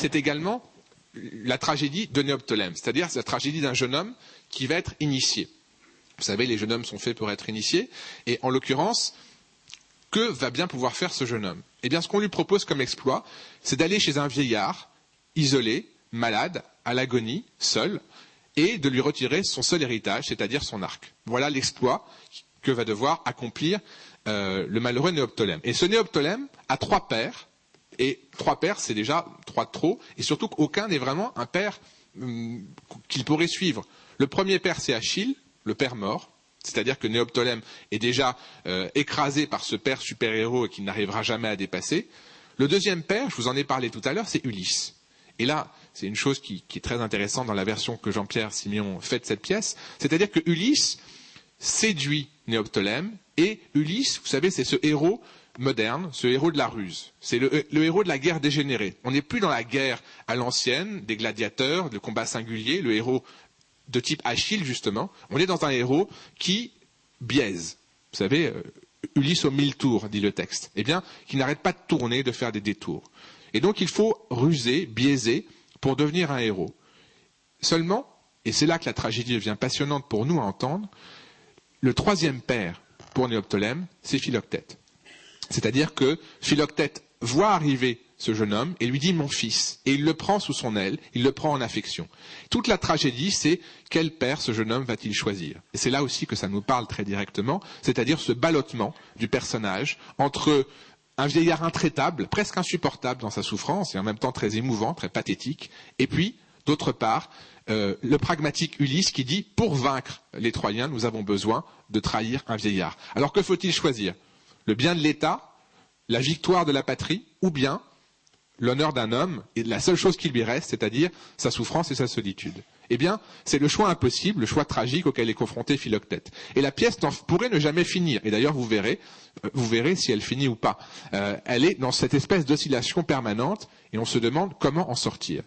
c'est également la tragédie de Néoptolème, c'est-à-dire la tragédie d'un jeune homme qui va être initié. Vous savez, les jeunes hommes sont faits pour être initiés, et en l'occurrence, que va bien pouvoir faire ce jeune homme? Eh bien, ce qu'on lui propose comme exploit, c'est d'aller chez un vieillard, isolé, malade, à l'agonie, seul, et de lui retirer son seul héritage, c'est-à-dire son arc. Voilà l'exploit que va devoir accomplir le malheureux Néoptolème. Et ce Néoptolème a 3 pères, et 3 pères, c'est déjà 3 de trop, et surtout qu'aucun n'est vraiment un père qu'il pourrait suivre. Le premier père, c'est Achille, le père mort, c'est-à-dire que Néoptolème est déjà écrasé par ce père super-héros et qu'il n'arrivera jamais à dépasser. Le deuxième père, je vous en ai parlé tout à l'heure, c'est Ulysse. Et là, c'est une chose qui est très intéressante dans la version que Jean-Pierre Siméon fait de cette pièce, c'est-à-dire que Ulysse séduit Néoptolème, et Ulysse, vous savez, c'est ce héros moderne, ce héros de la ruse. C'est le héros de la guerre dégénérée. On n'est plus dans la guerre à l'ancienne, des gladiateurs, de combats singuliers, le héros de type Achille, justement. On est dans un héros qui biaise. Vous savez, Ulysse aux 1000 tours, dit le texte. Eh bien, qui n'arrête pas de tourner, de faire des détours. Et donc, il faut ruser, biaiser, pour devenir un héros. Seulement, et c'est là que la tragédie devient passionnante pour nous à entendre, le troisième père pour Néoptolème, c'est Philoctète. C'est-à-dire que Philoctète voit arriver ce jeune homme et lui dit « mon fils ». Et il le prend sous son aile, il le prend en affection. Toute la tragédie, c'est quel père ce jeune homme va-t-il choisir? Et c'est là aussi que ça nous parle très directement, c'est-à-dire ce ballottement du personnage entre un vieillard intraitable, presque insupportable dans sa souffrance, et en même temps très émouvant, très pathétique, et puis, d'autre part, le pragmatique Ulysse qui dit « pour vaincre les Troyens, nous avons besoin de trahir un vieillard ». Alors que faut-il choisir? Le bien de l'État, la victoire de la patrie, ou bien l'honneur d'un homme, et la seule chose qui lui reste, c'est-à-dire sa souffrance et sa solitude. Eh bien, c'est le choix impossible, le choix tragique auquel est confronté Philoctète. Et la pièce pourrait ne jamais finir. Et d'ailleurs, vous verrez si elle finit ou pas. Elle est dans cette espèce d'oscillation permanente, et on se demande comment en sortir.